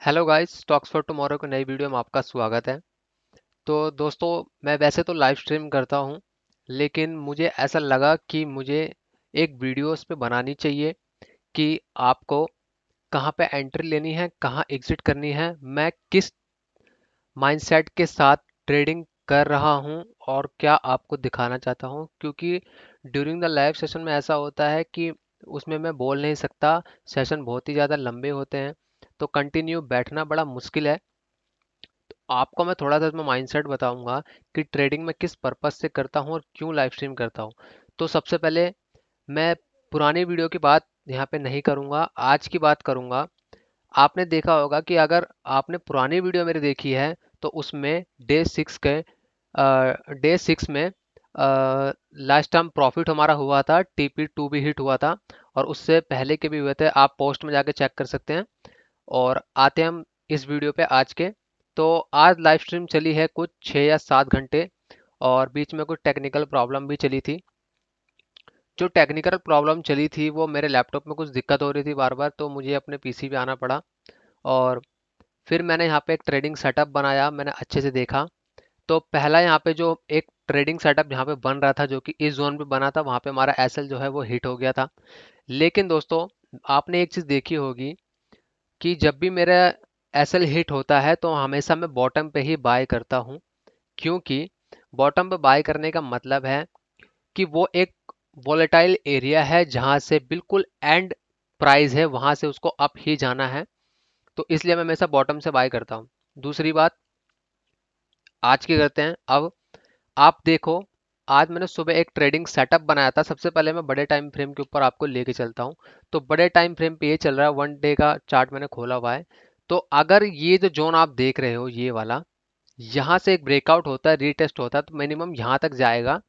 Hello guys, stocks for tomorrow की नई video में आपका स्वागत है। तो दोस्तों, मैं वैसे तो लाइव स्ट्रीम करता हूं, लेकिन मुझे ऐसा लगा कि मुझे एक वीडियो उस पे बनानी चाहिए कि आपको कहां पे एंट्री लेनी है, कहां एग्जिट करनी है, मैं किस माइंडसेट के साथ ट्रेडिंग कर रहा हूं और क्या आपको दिखाना चाहता हूं। क्योंकि ड्यूरिंग द लाइव सेशन में ऐसा होता है कि उसमें मैं बोल नहीं सकता, सेशन बहुत ही ज़्यादा लंबे होते हैं, तो कंटिन्यू बैठना बड़ा मुश्किल है। आपको मैं थोड़ा सा इसमें माइंडसेट बताऊंगा कि ट्रेडिंग में किस पर्पस से करता हूँ और क्यों लाइव स्ट्रीम करता हूँ। तो सबसे पहले मैं पुरानी वीडियो की बात यहाँ पे नहीं करूँगा, आज की बात करूँगा। आपने देखा होगा कि अगर आपने पुरानी वीडियो मेरी देखी है तो उसमें डे 6 में लास्ट टाइम प्रॉफिट हमारा हुआ था, TP2 भी हिट हुआ था और उससे पहले के भी हुए थे। आप पोस्ट में जाके चेक कर सकते हैं। और आते हैं हम इस वीडियो पे आज के। तो आज लाइव स्ट्रीम चली है कुछ 6 या 7 घंटे और बीच में कुछ टेक्निकल प्रॉब्लम भी चली थी। जो टेक्निकल प्रॉब्लम चली थी वो मेरे लैपटॉप में कुछ दिक्कत हो रही थी बार बार, तो मुझे अपने पीसी पे आना पड़ा। और फिर मैंने यहाँ पे एक ट्रेडिंग सेटअप बनाया, मैंने अच्छे से देखा। तो पहला यहाँ पे जो एक ट्रेडिंग सेटअप यहाँ पे बन रहा था, जो कि इस जोन पे बना था, वहाँ पे हमारा एसएल जो है वो हिट हो गया था। लेकिन दोस्तों, आपने एक चीज़ देखी होगी कि जब भी मेरा एसएल हिट होता है तो हमेशा मैं बॉटम पे ही बाय करता हूँ। क्योंकि बॉटम पे बाय करने का मतलब है कि वो एक वोलेटाइल एरिया है जहां से बिल्कुल एंड प्राइस है, वहां से उसको अप ही जाना है। तो इसलिए मैं हमेशा बॉटम से बाय करता हूँ। दूसरी बात, आज की करते हैं। अब आप देखो, आज मैंने सुबह एक ट्रेडिंग सेटअप बनाया था। सबसे पहले मैं बड़े टाइम फ्रेम के ऊपर आपको लेके चलता हूँ। तो बड़े टाइम फ्रेम पे ये चल रहा है, 1 डे का चार्ट मैंने खोला हुआ है। तो अगर ये जो जोन आप देख रहे हो, ये वाला, यहाँ से एक ब्रेकआउट होता है, रीटेस्ट होता है, तो मिनिमम यहाँ तक जाएगा।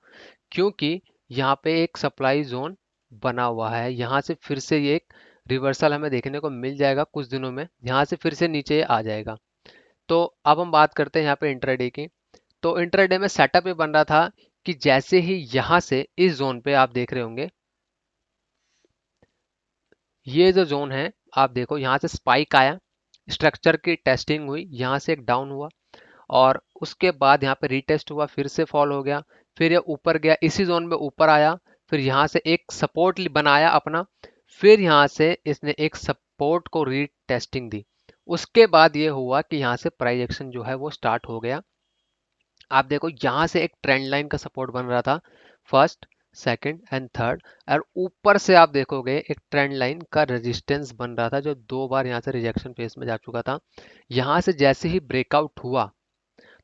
क्योंकि यहाँ पे एक सप्लाई जोन बना हुआ है, यहाँ से फिर से ये एक रिवर्सल हमें देखने को मिल जाएगा कुछ दिनों में, यहाँ से फिर से नीचे ये आ जाएगा। तो अब हम बात करते हैं यहाँ पे इंट्राडे की। तो इंट्राडे में सेटअप ये बन रहा था कि जैसे ही यहाँ से इस जोन पे आप देख रहे होंगे, ये जो जोन है, आप देखो यहाँ से स्पाइक आया, स्ट्रक्चर की टेस्टिंग हुई, यहाँ से एक डाउन हुआ और उसके बाद यहाँ पे रीटेस्ट हुआ, फिर से फॉल हो गया, फिर ये ऊपर गया, इसी जोन में ऊपर आया, फिर यहाँ से एक सपोर्ट बनाया अपना, फिर यहाँ से इसने एक सपोर्ट को रीटेस्टिंग दी। उसके बाद ये हुआ कि यहाँ से प्राइस एक्शन जो है वो स्टार्ट हो गया। आप देखो यहाँ से एक ट्रेंड लाइन का सपोर्ट बन रहा था, फर्स्ट, सेकंड एंड थर्ड। और ऊपर से आप देखोगे एक ट्रेंड लाइन का रेजिस्टेंस बन रहा था, जो 2 बार यहाँ से रिजेक्शन फेस में जा चुका था। यहाँ से जैसे ही ब्रेकआउट हुआ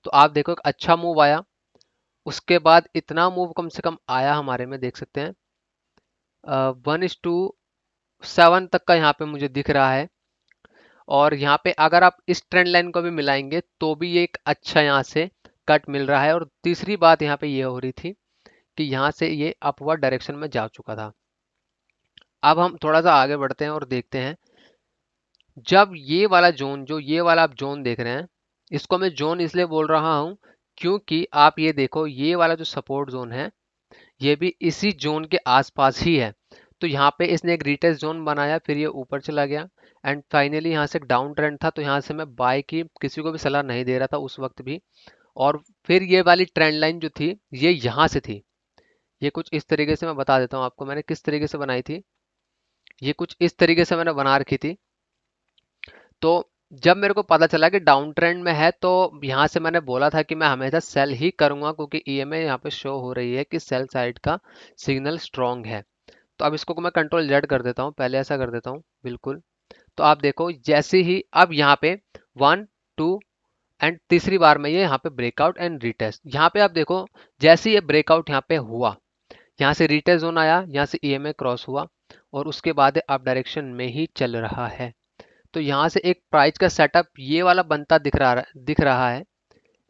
तो आप देखो एक अच्छा मूव आया। उसके बाद इतना मूव कम से कम आया हमारे में, देख सकते हैं 1:7 तक का यहाँ पे मुझे दिख रहा है। और यहाँ पे अगर आप इस ट्रेंड लाइन को भी मिलाएंगे तो भी ये एक अच्छा यहाँ से कट मिल रहा है। और तीसरी बात यहाँ पे ये हो रही थी कि यहाँ से ये अपवर्ड डायरेक्शन में जा चुका था। अब हम थोड़ा सा आगे बढ़ते हैं और देखते हैं, जब ये वाला जोन, जो ये वाला आप जोन देख रहे हैं, इसको मैं जोन इसलिए बोल रहा हूँ क्योंकि आप ये देखो, ये वाला जो सपोर्ट जोन है ये भी इसी जोन के आसपास ही है। तो यहाँ पे इसने एक रिटेस्ट जोन बनाया, फिर ये ऊपर चला गया एंड फाइनली यहाँ से एक डाउन ट्रेंड था, तो यहाँ से मैं बाय की किसी को भी सलाह नहीं दे रहा था उस वक्त भी। और फिर ये वाली ट्रेंड लाइन जो थी ये यहाँ से थी, ये कुछ इस तरीके से, मैं बता देता हूँ आपको मैंने किस तरीके से बनाई थी। ये कुछ इस तरीके से मैंने बना रखी थी। तो जब मेरे को पता चला कि डाउन ट्रेंड में है, तो यहाँ से मैंने बोला था कि मैं हमेशा सेल ही करूंगा, क्योंकि ईएमए यहाँ पे शो हो रही है कि सेल साइड का सिग्नल स्ट्रांग है। तो अब इसको मैं कंट्रोल जेड कर देता हूँ, पहले ऐसा कर देता हूँ बिल्कुल। तो आप देखो जैसे ही अब यहाँ पे 1 2 एंड तीसरी बार में ये यहाँ पे ब्रेकआउट एंड रिटेस्ट, यहाँ पे आप देखो जैसे ही ये ब्रेकआउट यहाँ पे हुआ, यहाँ से रिटेस्ट जोन आया, यहाँ से ईएमए क्रॉस हुआ और उसके बाद अप डायरेक्शन में ही चल रहा है। तो यहाँ से एक प्राइस का सेटअप ये वाला बनता दिख रहा है।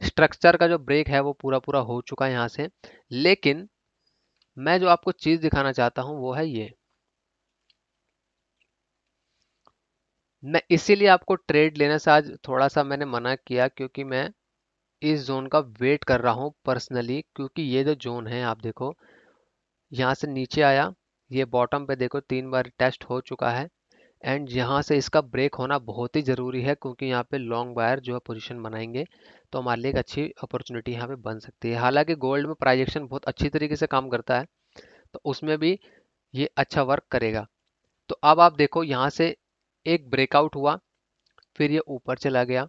स्ट्रक्चर का जो ब्रेक है वो पूरा पूरा हो चुका है यहाँ से। लेकिन मैं जो आपको चीज़ दिखाना चाहता हूँ वो है ये। मैं इसीलिए आपको ट्रेड लेने से आज थोड़ा सा मैंने मना किया, क्योंकि मैं इस जोन का वेट कर रहा हूँ पर्सनली। क्योंकि ये जो जोन है आप देखो, यहाँ से नीचे आया, ये बॉटम पे देखो 3 बार टेस्ट हो चुका है, एंड यहाँ से इसका ब्रेक होना बहुत ही ज़रूरी है, क्योंकि यहाँ पे लॉन्ग बायर जो है पोजीशन बनाएंगे तो हमारे लिए एक अच्छी अपॉर्चुनिटी यहाँ पे बन सकती है। हालांकि गोल्ड में प्राइस एक्शन बहुत अच्छी तरीके से काम करता है, तो उसमें भी ये अच्छा वर्क करेगा। तो अब आप देखो यहाँ से एक ब्रेकआउट हुआ, फिर ये ऊपर चला गया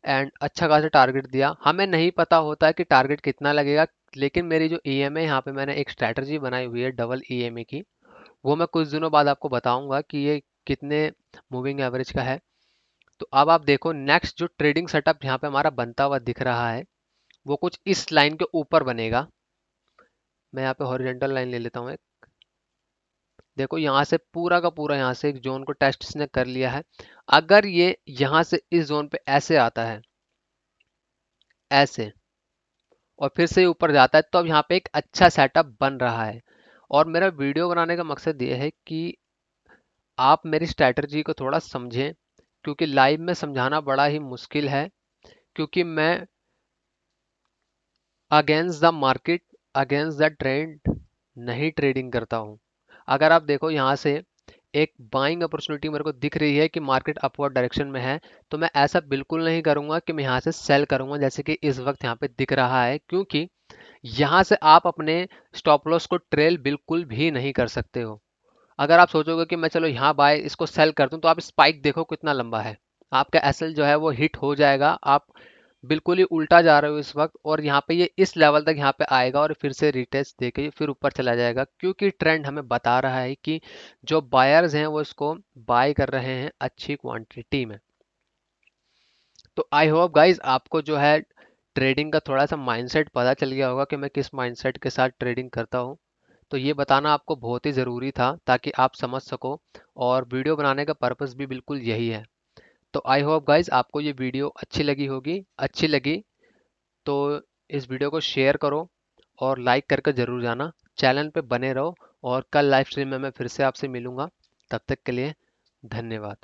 एंड अच्छा खासा टारगेट दिया। हमें नहीं पता होता है कि टारगेट कितना लगेगा, लेकिन मेरी जो ईएमए यहाँ पे मैंने एक स्ट्रैटेजी बनाई हुई है डबल ईएमए की, वो मैं कुछ दिनों बाद आपको बताऊंगा कि ये कितने मूविंग एवरेज का है। तो अब आप देखो नेक्स्ट जो ट्रेडिंग सेटअप यहाँ पे हमारा बनता हुआ दिख रहा है, वो कुछ इस लाइन के ऊपर बनेगा। मैं यहाँ पे हॉरिजॉन्टल लाइन ले लेता हूँ एक। देखो यहाँ से पूरा का पूरा यहाँ से एक जोन को टेस्ट इसने कर लिया है। अगर ये यहाँ से इस जोन पे ऐसे आता है, ऐसे, और फिर से ऊपर जाता है, तो अब यहाँ पे एक अच्छा सेटअप बन रहा है। और मेरा वीडियो बनाने का मकसद ये है कि आप मेरी स्ट्रैटेजी को थोड़ा समझें, क्योंकि लाइव में समझाना बड़ा ही मुश्किल है, क्योंकि मैं against the market, against the trend नहीं ट्रेडिंग करता हूँ। अगर आप देखो यहाँ से एक बाइंग अपॉर्चुनिटी मेरे को दिख रही है कि मार्केट अपवर्ड डायरेक्शन में है, तो मैं ऐसा बिल्कुल नहीं करूंगा कि मैं यहाँ से सेल करूंगा जैसे कि इस वक्त यहाँ पे दिख रहा है, क्योंकि यहाँ से आप अपने स्टॉप लॉस को ट्रेल बिल्कुल भी नहीं कर सकते हो। अगर आप सोचोगे कि मैं चलो यहाँ बाय इसको सेल कर दूं, तो आप स्पाइक देखो कितना लंबा है, आपका एसएल जो है वो हिट हो जाएगा। आप बिल्कुल ही उल्टा जा रहे हो इस वक्त, और यहाँ पे ये इस लेवल तक यहाँ पे आएगा और फिर से रिटेस्ट देके फिर ऊपर चला जाएगा, क्योंकि ट्रेंड हमें बता रहा है कि जो बायर्स हैं वो इसको बाय कर रहे हैं अच्छी क्वांटिटी में। तो आई होप गाइज आपको जो है ट्रेडिंग का थोड़ा सा माइंडसेट पता चल गया होगा कि मैं किस माइंडसेट के साथ ट्रेडिंग करता हूँ। तो ये बताना आपको बहुत ही ज़रूरी था ताकि आप समझ सको, और वीडियो बनाने का पर्पस भी बिल्कुल यही है। तो आई होप गाइज आपको ये वीडियो अच्छी लगी होगी। अच्छी लगी तो इस वीडियो को शेयर करो और लाइक करके ज़रूर जाना। चैनल पे बने रहो, और कल लाइव स्ट्रीम में मैं फिर से आपसे मिलूंगा। तब तक के लिए धन्यवाद।